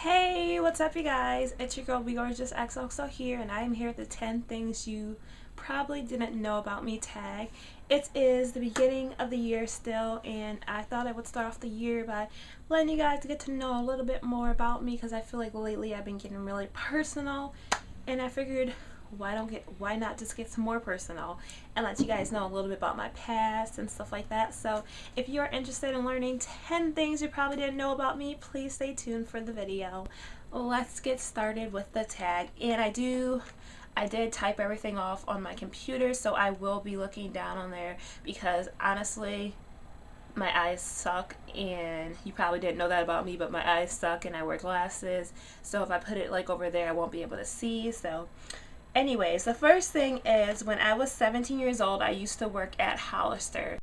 Hey, what's up, you guys? It's your girl, Be Gorgeous XOXO here, and I am here with the 10 things you probably didn't know about me tag. It is the beginning of the year still, and I thought I would start off the year by letting you guys get to know a little bit more about me because I feel like lately I've been getting really personal, and I figured why not just get some more personal and let you guys know a little bit about my past and stuff like that. So if you are interested in learning 10 things you probably didn't know about me, please stay tuned for the video. Let's get started with the tag. And I did type everything off on my computer, so I will be looking down on there because honestly my eyes suck, and you probably didn't know that about me, but my eyes suck and I wear glasses, so if I put it like over there I won't be able to see. So anyways, the first thing is when I was 17 years old, I used to work at Hollister.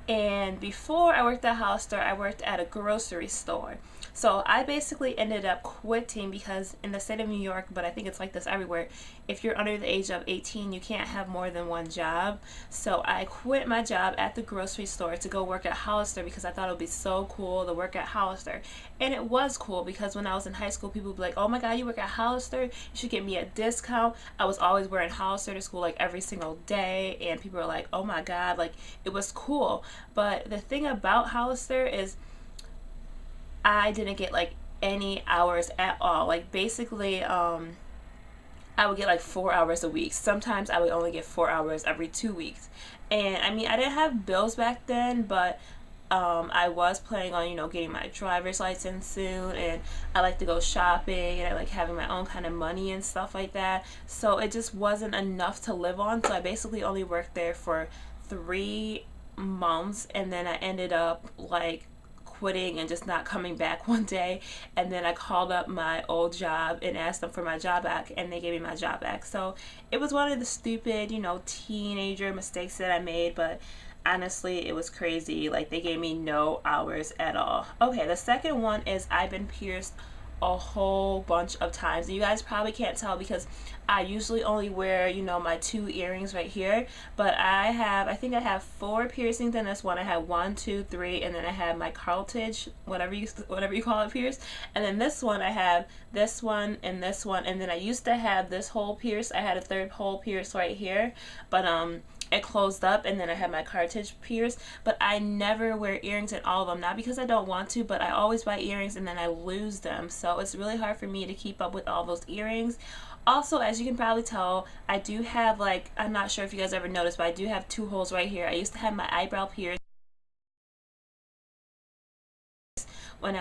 And before I worked at Hollister, I worked at a grocery store. So I basically ended up quitting because in the state of New York, but I think it's like this everywhere, if you're under the age of 18, you can't have more than one job. So I quit my job at the grocery store to go work at Hollister because I thought it would be so cool to work at Hollister. And it was cool because when I was in high school, people would be like, oh my God, you work at Hollister? You should get me a discount. I was always wearing Hollister to school like every single day, and people were like, oh my God, like it was cool. But the thing about Hollister is I didn't get like any hours at all. Like basically, I would get like 4 hours a week. Sometimes I would only get 4 hours every 2 weeks. And I mean, I didn't have bills back then, but I was planning on, getting my driver's license soon, and I like to go shopping, and I like having my own kind of money and stuff like that. So it just wasn't enough to live on. So I basically only worked there for 3 months, and then I ended up like quitting and just not coming back one day. And then I called up my old job and asked them for my job back, and they gave me my job back. So it was one of the stupid, teenager mistakes that I made, but honestly it was crazy. Like, they gave me no hours at all. Okay, the second one is I've been pierced a whole bunch of times. You guys probably can't tell because I usually only wear, my 2 earrings right here, but I think I have 4 piercings in this one. I have 1, 2, 3, and then I have my cartilage, whatever you call it, pierced. And then this one, I have this one, and then I used to have this hole pierced. I had a 3rd hole pierced right here, but it closed up, and then I had my cartilage pierced. But I never wear earrings in all of them, not because I don't want to, but I always buy earrings and then I lose them, so it's really hard for me to keep up with all those earrings. Also, as you can probably tell, I do have, like, I'm not sure if you guys ever noticed, but I do have 2 holes right here. I used to have my eyebrow pierced when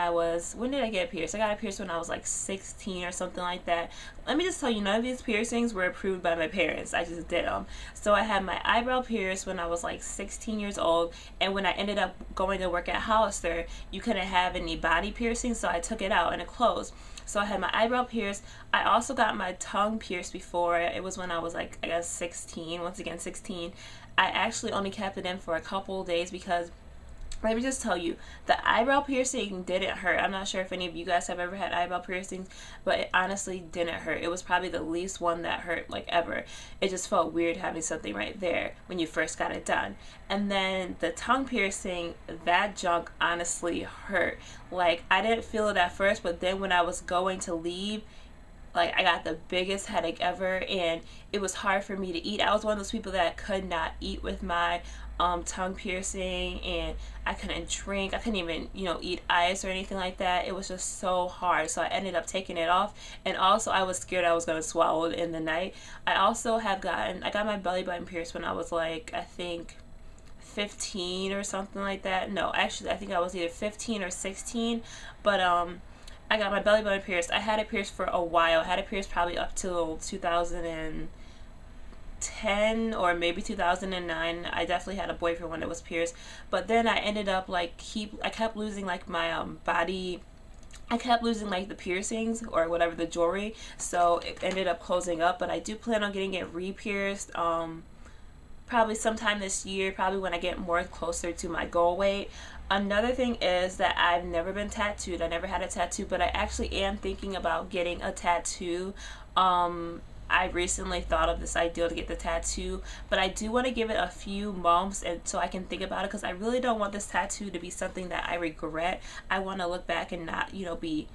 did I get pierced? I got it pierced when I was like 16 or something like that. Let me just tell you, none of these piercings were approved by my parents. I just did them. So I had my eyebrow pierced when I was like 16 years old, and when I ended up going to work at Hollister, you couldn't have any body piercings, so I took it out and it closed. So I had my eyebrow pierced. I also got my tongue pierced before. It was when I was like, I guess 16, once again 16. I actually only kept it in for a couple of days because let me just tell you, the eyebrow piercing didn't hurt. I'm not sure if any of you guys have ever had eyebrow piercings, but it honestly didn't hurt. It was probably the least one that hurt, like, ever. It just felt weird having something right there when you first got it done. And then the tongue piercing, that junk honestly hurt. Like, I didn't feel it at first, but then when I was going to leave, like, I got the biggest headache ever, and it was hard for me to eat. I was one of those people that could not eat with my tongue piercing, and I couldn't drink. I couldn't even, eat ice or anything like that. It was just so hard. So I ended up taking it off, and also I was scared I was going to swallow it in the night. I got my belly button pierced when I was like, I think 15 or something like that. No, actually I think I was either 15 or 16, but I got my belly button pierced. I had it pierced for a while. I had it pierced probably up till 2010 or maybe 2009. I definitely had a boyfriend when it was pierced. But then I ended up I kept losing like my body. I kept losing like the piercings or whatever, the jewelry. So it ended up closing up. But I do plan on getting it re-pierced. Probably sometime this year, probably when I get more closer to my goal weight. Another thing is that I've never been tattooed. I never had a tattoo, but I actually am thinking about getting a tattoo. I recently thought of this idea to get the tattoo, but I do want to give it a few months and so I can think about it, because I really don't want this tattoo to be something that I regret. I want to look back and not, you know, be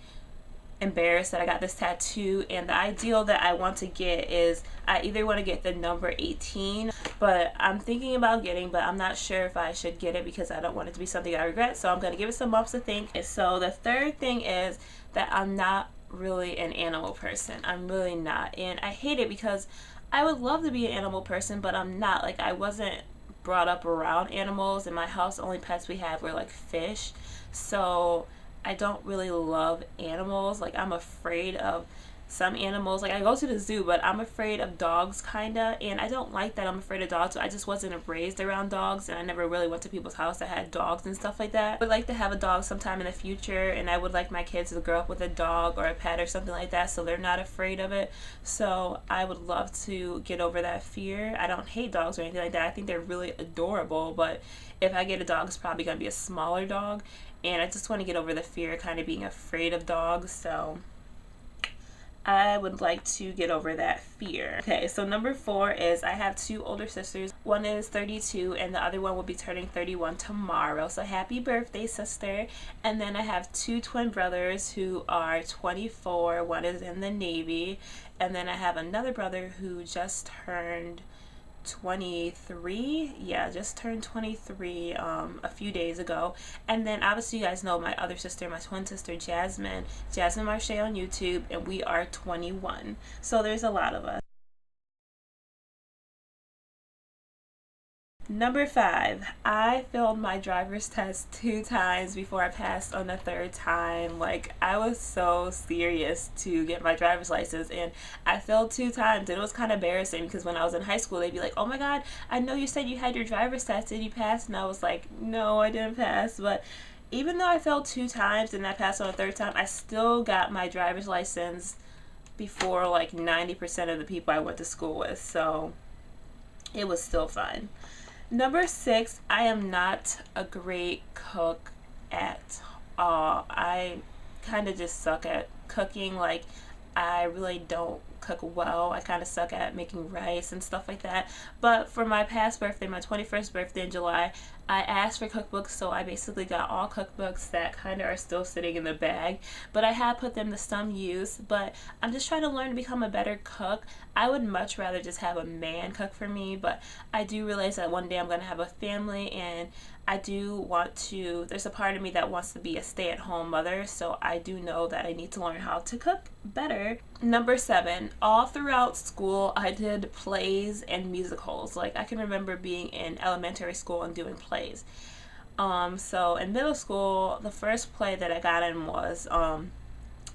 embarrassed that I got this tattoo. And the ideal that I want to get is, I either want to get the number 18, but I'm thinking about getting, but I'm not sure if I should get it because I don't want it to be something I regret. So I'm going to give it some months to think. So the third thing is that I'm not really an animal person. I'm really not, and I hate it because I would love to be an animal person, but I'm not. Like, I wasn't brought up around animals. In my house, the only pets we have were like fish, so I don't really love animals. Like, I'm afraid of some animals. Like, I go to the zoo, but I'm afraid of dogs, kinda, and I don't like that I'm afraid of dogs. So I just wasn't raised around dogs, and I never really went to people's house that had dogs and stuff like that. I would like to have a dog sometime in the future, and I would like my kids to grow up with a dog or a pet or something like that, so they're not afraid of it. So I would love to get over that fear. I don't hate dogs or anything like that. I think they're really adorable, but if I get a dog, it's probably going to be a smaller dog, and I just want to get over the fear of kind of being afraid of dogs. So I would like to get over that fear. Okay, so number 4 is I have 2 older sisters. One is 32 and the other one will be turning 31 tomorrow. So happy birthday, sister. And then I have 2 twin brothers who are 24. One is in the Navy. And then I have another brother who just turned 23. Yeah, just turned 23 a few days ago. And then obviously you guys know my other sister, my twin sister, Jasmine Marche on YouTube, and we are 21. So there's a lot of us. Number 5, I failed my driver's test 2 times before I passed on the 3rd time. Like, I was so serious to get my driver's license, and I failed 2 times, and it was kind of embarrassing because when I was in high school, they'd be like, oh my god, I know you said you had your driver's test, did you pass? And I was like, no, I didn't pass. But even though I failed 2 times and I passed on the 3rd time, I still got my driver's license before like 90% of the people I went to school with, so it was still fun. Number 6, I am not a great cook at all. I kind of just suck at cooking. Like, I really don't cook well. I kind of suck at making rice and stuff like that. But for my past birthday, my 21st birthday in July, I asked for cookbooks, so I basically got all cookbooks that kind of are still sitting in the bag. But I have put them to some use, but I'm just trying to learn to become a better cook. I would much rather just have a man cook for me, but I do realize that one day I'm going to have a family, and I do want to, there's a part of me that wants to be a stay-at-home mother, so I do know that I need to learn how to cook better. Number 7, all throughout school I did plays and musicals. Like, I can remember being in elementary school and doing plays. So in middle school, the first play that I got in was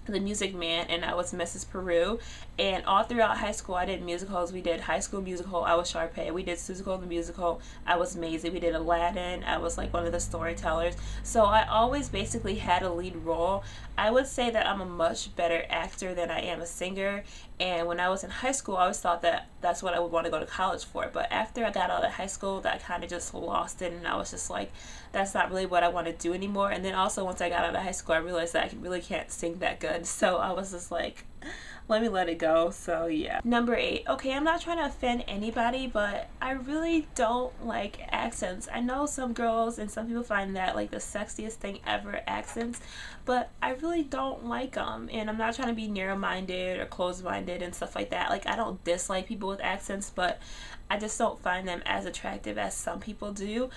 The Music Man, and I was Mrs. Peru. And all throughout high school I did musicals. We did High School Musical, I was Sharpay. We did Seussical the Musical, I was Maisie. We did Aladdin, I was like one of the storytellers. So I always basically had a lead role. I would say that I'm a much better actor than I am a singer, and when I was in high school I always thought that that's what I would want to go to college for. But after I got out of high school, that kind of just lost it, and I was just like, that's not really what I want to do anymore. And then also once I got out of high school, I realized that I really can't sing that good, so I was just like, let me let it go. So yeah. Number 8, okay, I'm not trying to offend anybody, but I really don't like accents. I know some girls and some people find that like the sexiest thing ever, accents, but I really don't like them. And I'm not trying to be narrow-minded or closed-minded and stuff like that. Like, I don't dislike people with accents, but I just don't find them as attractive as some people do.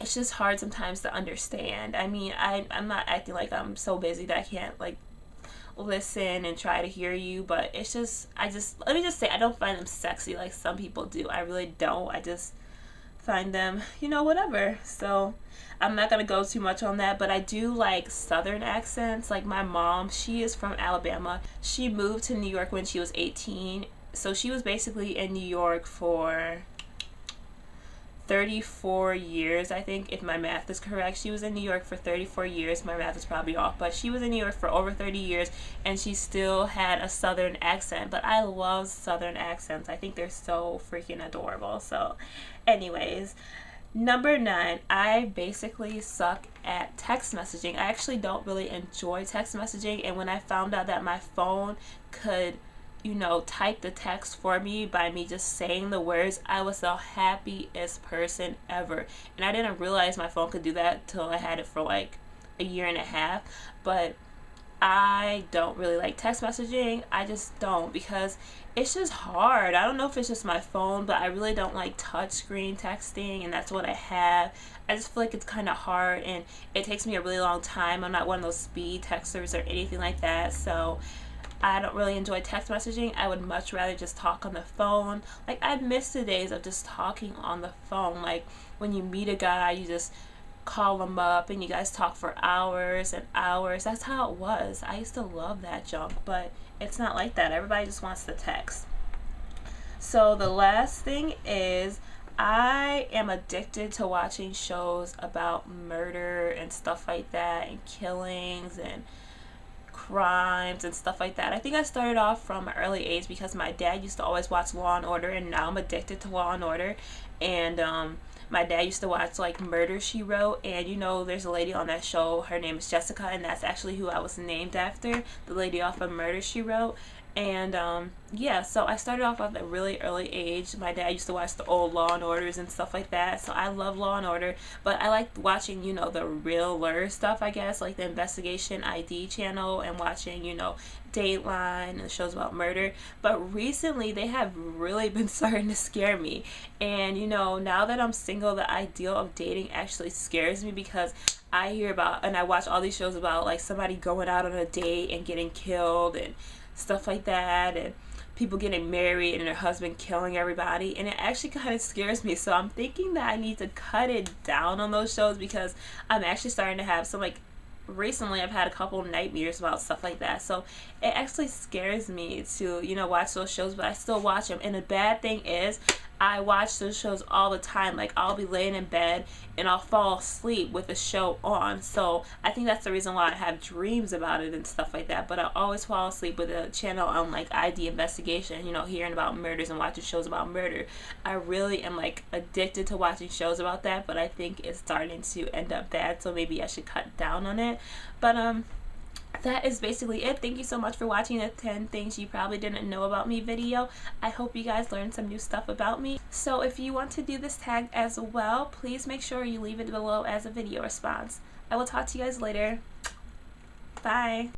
It's just hard sometimes to understand. I mean, I'm not acting like I'm so busy that I can't like listen and try to hear you, but it's just, let me just say, I don't find them sexy like some people do. I really don't. I just find them, you know, whatever. So I'm not gonna go too much on that, but I do like southern accents. Like, my mom, she is from Alabama. She moved to New York when she was 18, so she was basically in New York for 34 years, I think, if my math is correct. She was in New York for 34 years. My math is probably off, but she was in New York for over 30 years, and she still had a southern accent. But I love southern accents. I think they're so freaking adorable. So anyways, number 9, I basically suck at text messaging. I actually don't really enjoy text messaging, and when I found out that my phone could you know, type the text for me by me just saying the words, I was the happiest person ever. And I didn't realize my phone could do that till I had it for like a year and a half. But I don't really like text messaging. I just don't, because it's just hard. I don't know if it's just my phone, but I really don't like touch screen texting, and that's what I have. I just feel like it's kind of hard, and it takes me a really long time. I'm not one of those speed texters or anything like that, so I don't really enjoy text messaging. I would much rather just talk on the phone. Like, I miss the days of just talking on the phone. Like, when you meet a guy, you just call them up and you guys talk for hours and hours. That's how it was. I used to love that junk, but it's not like that. Everybody just wants to text. So the last thing is, I am addicted to watching shows about murder and stuff like that, and killings and crimes and stuff like that. I think I started off from an early age because my dad used to always watch Law and Order, and now I'm addicted to Law and Order. And my dad used to watch like Murder, She Wrote, and you know, there's a lady on that show, her name is Jessica, and that's actually who I was named after, the lady off of Murder, She Wrote. And yeah, so I started off at a really early age. My dad used to watch the old Law and Orders and stuff like that, so I love Law and Order. But I like watching, you know, the realer stuff, I guess, like the Investigation ID channel, and watching, you know, Dateline and shows about murder. But recently they have really been starting to scare me, and you know, now that I'm single, the idea of dating actually scares me, because I hear about, and I watch all these shows about like somebody going out on a date and getting killed and stuff like that, and people getting married and their husband killing everybody, and it actually kind of scares me. So I'm thinking that I need to cut it down on those shows, because I'm actually starting to have some, like, recently I've had a couple nightmares about stuff like that. So it actually scares me to, you know, watch those shows, but I still watch them. And the bad thing is, I watch those shows all the time. Like, I'll be laying in bed and I'll fall asleep with the show on. So I think that's the reason why I have dreams about it and stuff like that. But I always fall asleep with a channel on like ID Investigation, you know, hearing about murders and watching shows about murder. I really am like addicted to watching shows about that, but I think it's starting to end up bad, so maybe I should cut down on it. But that is basically it. Thank you so much for watching the 10 things you probably didn't know about me video. I hope you guys learned some new stuff about me. So if you want to do this tag as well, please make sure you leave it below as a video response. I will talk to you guys later. Bye.